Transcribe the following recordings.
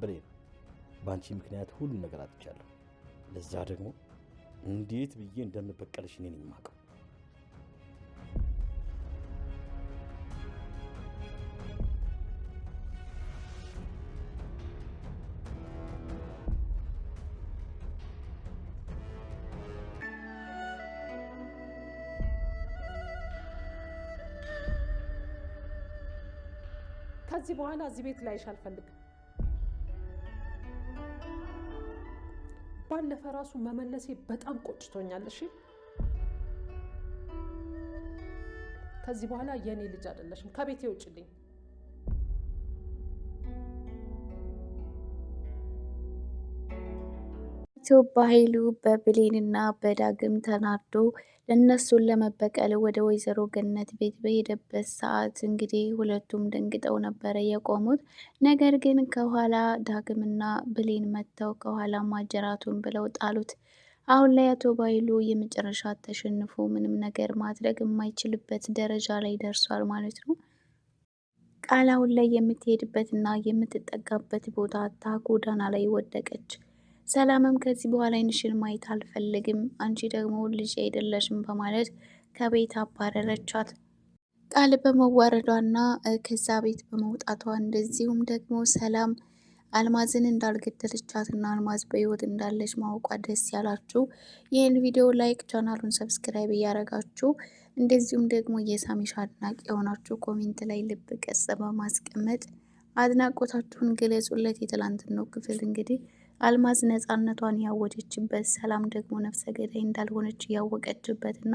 ብሌን በአንቺ ምክንያት ሁሉን ነገር አጥቻለሁ። ለዛ ደግሞ እንዴት ብዬ እንደምበቀልሽ እኔ ነኝ የማውቀው። ከዚህ በኋላ እዚህ ቤት ላይሽ አልፈልግም። ባለፈ ራሱ መመለሴ በጣም ቆጭቶኛል። እሺ ከዚህ በኋላ የኔ ልጅ አይደለሽም። ከቤቴ ውጭልኝ። በኃይሉ በብሌንና በዳግም ተናዶ እነሱን ለመበቀል ወደ ወይዘሮ ገነት ቤት በሄደበት ሰዓት እንግዲህ ሁለቱም ደንግጠው ነበረ የቆሙት። ነገር ግን ከኋላ ዳግምና ብሌን መጥተው ከኋላ ማጀራቱን ብለው ጣሉት። አሁን ላይ አቶ በኃይሉ የመጨረሻ ተሸንፎ ምንም ነገር ማድረግ የማይችልበት ደረጃ ላይ ደርሷል ማለት ነው። ቃል አሁን ላይ የምትሄድበትና የምትጠጋበት ቦታ አታ ጎዳና ላይ ወደቀች። ሰላምም ከዚህ በኋላ ዓይንሽን ማየት አልፈልግም፣ አንቺ ደግሞ ልጅ አይደለሽም በማለት ከቤት አባረረቻት። ቃል በመዋረዷና ከዛ ቤት በመውጣቷ እንደዚሁም ደግሞ ሰላም አልማዝን እንዳልገደለቻትና አልማዝ በሕይወት እንዳለች ማወቋ ደስ ያላችሁ ይህን ቪዲዮ ላይክ፣ ቻናሉን ሰብስክራይብ እያደረጋችሁ እንደዚሁም ደግሞ የሳሚሽ አድናቂ የሆናችሁ ኮሜንት ላይ ልብ ቅርጽ በማስቀመጥ አድናቆታችሁን ገለጹለት። የትላንትናው ክፍል እንግዲህ አልማዝ ነፃነቷን ያወጀችበት፣ ሰላም ደግሞ ነፍሰ ገዳይ እንዳልሆነች ያወቀችበት እና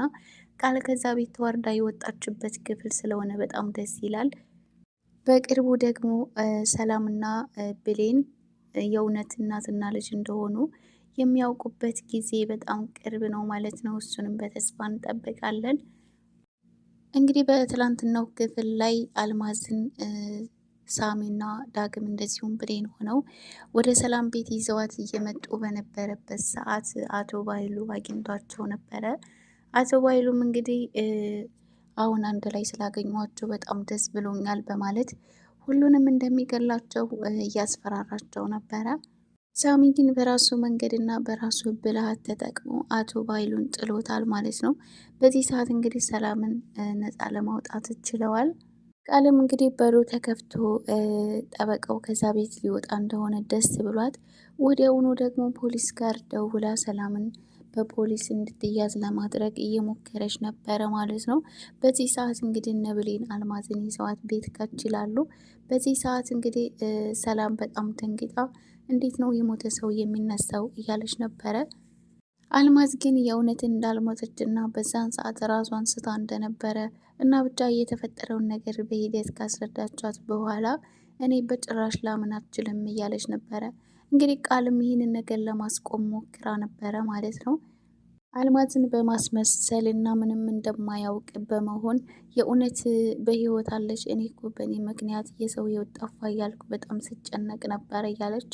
ቃል ከዛ ቤት ተዋርዳ የወጣችበት ክፍል ስለሆነ በጣም ደስ ይላል። በቅርቡ ደግሞ ሰላምና ብሌን የእውነት እናትና ልጅ እንደሆኑ የሚያውቁበት ጊዜ በጣም ቅርብ ነው ማለት ነው። እሱንም በተስፋ እንጠብቃለን። እንግዲህ በትላንትናው ክፍል ላይ አልማዝን ሳሚና ዳግም እንደዚሁም ብሌን ሆነው ወደ ሰላም ቤት ይዘዋት እየመጡ በነበረበት ሰዓት አቶ በኃይሉ አግኝቷቸው ነበረ። አቶ በኃይሉም እንግዲህ አሁን አንድ ላይ ስላገኟቸው በጣም ደስ ብሎኛል በማለት ሁሉንም እንደሚገላቸው እያስፈራራቸው ነበረ። ሳሚ ግን በራሱ መንገድና በራሱ ብልሃት ተጠቅሞ አቶ በኃይሉን ጥሎታል ማለት ነው። በዚህ ሰዓት እንግዲህ ሰላምን ነፃ ለማውጣት ችለዋል። ቃልም እንግዲህ በሩ ተከፍቶ ጠበቃው ከዛ ቤት ሊወጣ እንደሆነ ደስ ብሏት ወዲያውኑ ደግሞ ፖሊስ ጋር ደውላ ሰላምን በፖሊስ እንድትያዝ ለማድረግ እየሞከረች ነበረ ማለት ነው። በዚህ ሰዓት እንግዲህ እነ ብሌን አልማዝን ይዘዋት ቤት ከች ይላሉ። በዚህ ሰዓት እንግዲህ ሰላም በጣም ደንግጣ እንዴት ነው የሞተ ሰው የሚነሳው እያለች ነበረ። አልማዝ ግን የእውነት እንዳልሞተች እና በዛን ሰዓት ራሷን ስታ እንደነበረ እና ብቻ የተፈጠረውን ነገር በሂደት ካስረዳቻት በኋላ እኔ በጭራሽ ላምን አልችልም እያለች ነበረ። እንግዲህ ቃልም ይህንን ነገር ለማስቆም ሞክራ ነበረ ማለት ነው። አልማዝን በማስመሰል እና ምንም እንደማያውቅ በመሆን የእውነት በህይወት አለች፣ እኔ እኮ በእኔ ምክንያት የሰው ህይወት ጠፋ እያልኩ በጣም ስጨነቅ ነበረ እያለች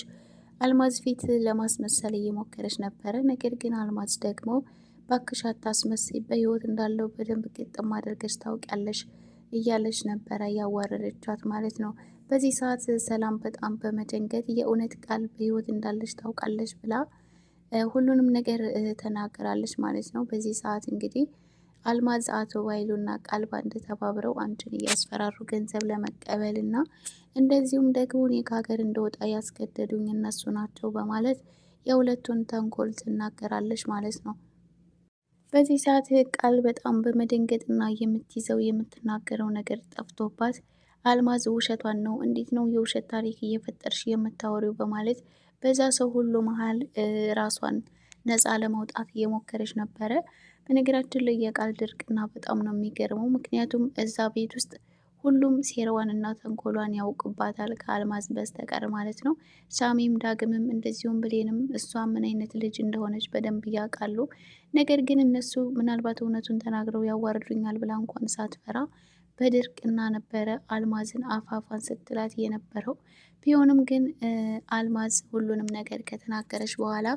አልማዝ ፊት ለማስመሰል እየሞከረች ነበረ። ነገር ግን አልማዝ ደግሞ ባክሽ አታስመስይ፣ በህይወት እንዳለው በደንብ ግጥም አድርገሽ ታውቂያለሽ እያለች ነበረ ያዋረደቻት ማለት ነው። በዚህ ሰዓት ሰላም በጣም በመደንገጥ የእውነት ቃል በህይወት እንዳለች ታውቃለች ብላ ሁሉንም ነገር ተናገራለች ማለት ነው። በዚህ ሰዓት እንግዲህ አልማዝ አቶ በኃይሉና ቃል ባንድ ተባብረው አንቺን እያስፈራሩ ገንዘብ ለመቀበል እና እንደዚሁም ደግሞ እኔ ከሀገር እንደወጣ ያስገደዱኝ እነሱ ናቸው በማለት የሁለቱን ተንኮል ትናገራለች ማለት ነው። በዚህ ሰዓት ቃል በጣም በመደንገጥና የምትይዘው የምትናገረው ነገር ጠፍቶባት አልማዝ ውሸቷን ነው፣ እንዴት ነው የውሸት ታሪክ እየፈጠርሽ የምታወሪው በማለት በዛ ሰው ሁሉ መሀል ራሷን ነፃ ለማውጣት እየሞከረች ነበረ። በነገራችን ላይ የቃል ድርቅና በጣም ነው የሚገርመው። ምክንያቱም እዛ ቤት ውስጥ ሁሉም ሴራዋን እና ተንኮሏን ያውቅባታል ከአልማዝ በስተቀር ማለት ነው። ሳሚም ዳግምም እንደዚሁም ብሌንም እሷ ምን አይነት ልጅ እንደሆነች በደንብ ያውቃሉ። ነገር ግን እነሱ ምናልባት እውነቱን ተናግረው ያዋርዱኛል ብላ እንኳን ሳትፈራ በድርቅና ነበረ አልማዝን አፋፏን ስትላት የነበረው። ቢሆንም ግን አልማዝ ሁሉንም ነገር ከተናገረች በኋላ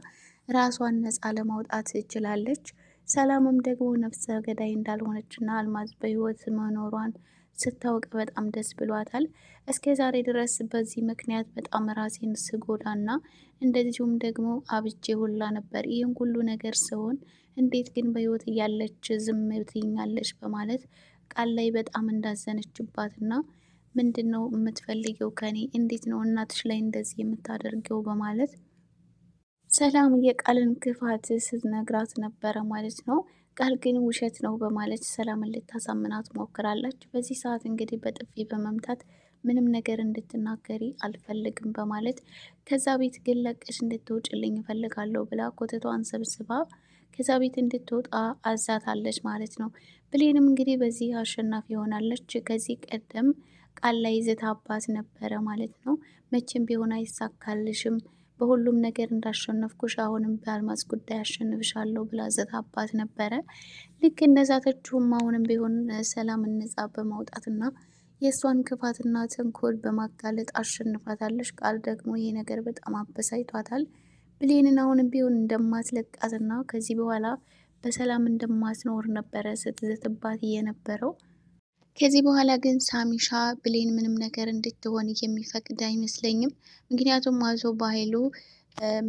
ራሷን ነፃ ለማውጣት ትችላለች። ሰላምም ደግሞ ነፍሰ ገዳይ እንዳልሆነችና አልማዝ በህይወት መኖሯን ስታውቅ በጣም ደስ ብሏታል። እስከ ዛሬ ድረስ በዚህ ምክንያት በጣም ራሴን ስጎዳና እንደዚሁም ደግሞ አብጄ ሁላ ነበር። ይህን ሁሉ ነገር ሲሆን እንዴት ግን በህይወት እያለች ዝም ትይኛለች በማለት ቃል ላይ በጣም እንዳዘነችባትና ምንድን ነው የምትፈልገው ከኔ? እንዴት ነው እናትሽ ላይ እንደዚህ የምታደርገው? በማለት ሰላም የቃልን ክፋት ስትነግራት ነበረ ማለት ነው። ቃል ግን ውሸት ነው በማለት ሰላምን ልታሳምናት ሞክራለች። በዚህ ሰዓት እንግዲህ በጥፊ በመምታት ምንም ነገር እንድትናገሪ አልፈልግም በማለት ከዛ ቤት ግን ለቀሽ እንድትወጭልኝ እፈልጋለሁ ብላ ኮተቷን ሰብስባ ከዛ ቤት እንድትወጣ አዛታለች ማለት ነው። ብሌንም እንግዲህ በዚህ አሸናፊ ሆናለች። ከዚህ ቀደም ቃል ላይ ዝታባት ነበረ ማለት ነው። መቼም ቢሆን አይሳካልሽም፣ በሁሉም ነገር እንዳሸነፍኩሽ አሁንም በአልማዝ ጉዳይ አሸንፍሻለሁ ብላ ዝታባት ነበረ። ልክ እንደዛተችውም አሁንም ቢሆን ሰላም ነጻ በማውጣትና የእሷን ክፋትና ተንኮል በማጋለጥ አሸንፋታለች። ቃል ደግሞ ይሄ ነገር በጣም አበሳጭቷታል። ብሌንን አሁንም ቢሆን እንደማትለቃትና ከዚህ በኋላ በሰላም እንደማትኖር ነበረ ስትዘትባት የነበረው። ከዚህ በኋላ ግን ሳሚሻ ብሌን ምንም ነገር እንድትሆን የሚፈቅድ አይመስለኝም። ምክንያቱም አቶ በኃይሉ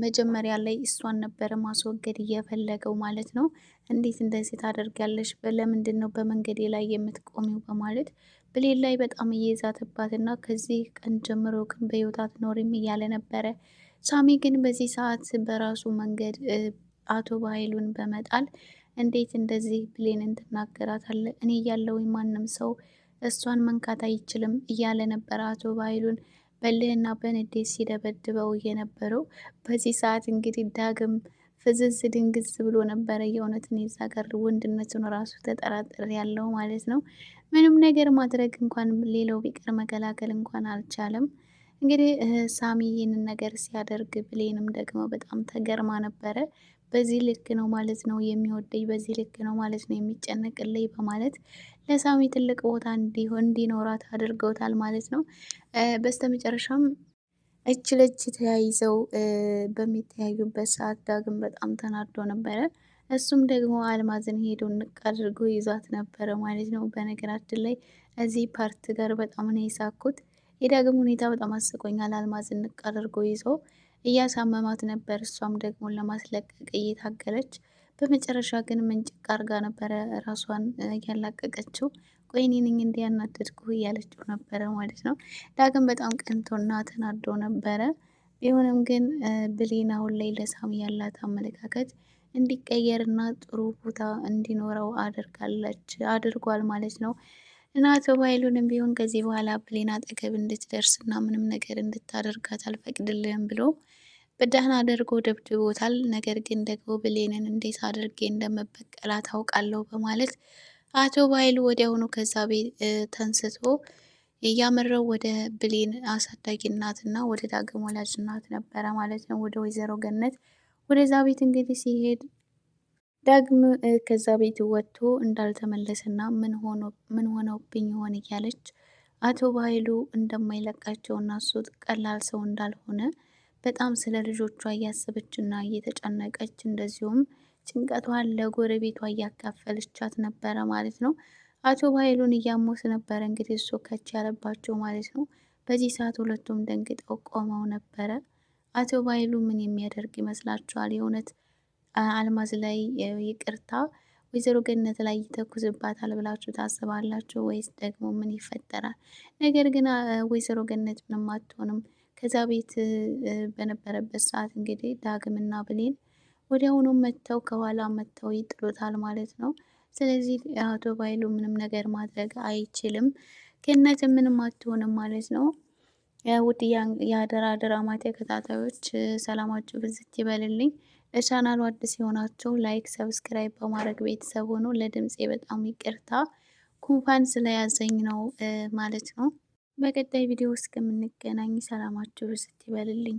መጀመሪያ ላይ እሷን ነበረ ማስወገድ እየፈለገው ማለት ነው። እንዴት እንደዚህ ታደርጋለሽ? ለምንድን ነው በመንገዴ ላይ የምትቆሚው? በማለት ብሌን ላይ በጣም እየዛተባት እና ከዚህ ቀን ጀምሮ ግን በህይወት አትኖሪም እያለ ነበረ። ሳሚ ግን በዚህ ሰዓት በራሱ መንገድ አቶ በኃይሉን በመጣል እንዴት እንደዚህ ብሌንን ትናገራታለህ? እኔ እያለሁኝ ማንም ሰው እሷን መንካት አይችልም እያለ ነበረ አቶ በኃይሉን በልህና በንዴት ሲደበድበው የነበረው። በዚህ ሰዓት እንግዲህ ዳግም ፍዝዝ ድንግዝ ብሎ ነበረ። የእውነትን የዛ ጋር ወንድነቱን ራሱ ተጠራጥር ያለው ማለት ነው። ምንም ነገር ማድረግ እንኳን ሌላው ቢቀር መገላገል እንኳን አልቻለም። እንግዲህ ሳሚ ይህንን ነገር ሲያደርግ ብሌንም ደግሞ በጣም ተገርማ ነበረ። በዚህ ልክ ነው ማለት ነው የሚወደኝ፣ በዚህ ልክ ነው ማለት ነው የሚጨነቅልኝ በማለት ለሳሚ ትልቅ ቦታ እንዲኖራት አድርገውታል ማለት ነው። በስተመጨረሻም እጅ ለእጅ ተያይዘው በሚተያዩበት ሰዓት ዳግም በጣም ተናዶ ነበረ። እሱም ደግሞ አልማዝን ሄዶ ንቅ አድርጎ ይዟት ነበረ ማለት ነው። በነገራችን ላይ እዚህ ፓርት ጋር በጣም ነው የሳኩት። የዳግም ሁኔታ በጣም አስቆኛል። አልማዝን ንቅ አድርጎ ይዞ እያሳመማት ነበር። እሷም ደግሞ ለማስለቀቅ እየታገለች በመጨረሻ ግን ምንጭቅ አርጋ ነበረ ራሷን ያላቀቀችው። ቆይ እኔ ነኝ እንዲያናደድኩ እያለችው ነበረ ማለት ነው። ዳግም በጣም ቀንቶና ተናዶ ነበረ። ቢሆንም ግን ብሌን አሁን ላይ ለሳሚ ያላት አመለካከት እንዲቀየርና ጥሩ ቦታ እንዲኖረው አድርጓል ማለት ነው። እና አቶ በኃይሉንም ቢሆን ከዚህ በኋላ ብሌን አጠገብ እንድትደርስና ምንም ነገር እንድታደርጋት አልፈቅድልህም ብሎ በደህና አድርጎ ደብድቦታል። ነገር ግን ደግሞ ብሌንን እንዴት አድርጌ እንደመበቀላ ታውቃለሁ በማለት አቶ በኃይሉ ወዲያውኑ ከዛ ቤት ተንስቶ እያመራው ወደ ብሌን አሳዳጊ እናትና ወደ ዳግም ወላጅ እናት ነበረ ማለት ነው፣ ወደ ወይዘሮ ገነት ወደዛ ቤት እንግዲህ ሲሄድ ዳግም ከዛ ቤት ወጥቶ እንዳልተመለሰና ምን ሆነውብኝ ይሆን እያለች አቶ በኃይሉ እንደማይለቃቸውና እሱ ቀላል ሰው እንዳልሆነ በጣም ስለ ልጆቿ እያሰበችና እየተጨነቀች እንደዚሁም ጭንቀቷን ለጎረቤቷ እያካፈለቻት ነበረ ማለት ነው። አቶ በኃይሉን እያሞት ነበረ እንግዲህ እሱ ከች ያለባቸው ማለት ነው። በዚህ ሰዓት ሁለቱም ደንግጠው ቆመው ነበረ። አቶ በኃይሉ ምን የሚያደርግ ይመስላችኋል? የእውነት አልማዝ ላይ ይቅርታ ወይዘሮ ገነት ላይ ይተኩስባታል ብላችሁ ታስባላችሁ ወይስ ደግሞ ምን ይፈጠራል? ነገር ግን ወይዘሮ ገነት ምንም አትሆንም። ከዛ ቤት በነበረበት ሰዓት እንግዲህ ዳግምና ብሌን ወዲያውኑ መጥተው ከኋላ መጥተው ይጥሉታል ማለት ነው። ስለዚህ አቶ በኃይሉ ምንም ነገር ማድረግ አይችልም። ገነት ምንም አትሆንም ማለት ነው። ውድ የአደራ ድራማ ተከታታዮች ሰላማችሁ ብዝት ይበልልኝ። ለቻናሉ አዲስ የሆናችሁ ላይክ፣ ሰብስክራይብ በማድረግ ቤተሰብ ሆኖ ለድምፄ በጣም ይቅርታ ጉንፋን ስለያዘኝ ነው ማለት ነው። በቀጣይ ቪዲዮ እስከምንገናኝ ሰላማችሁ ብዝት ይበልልኝ።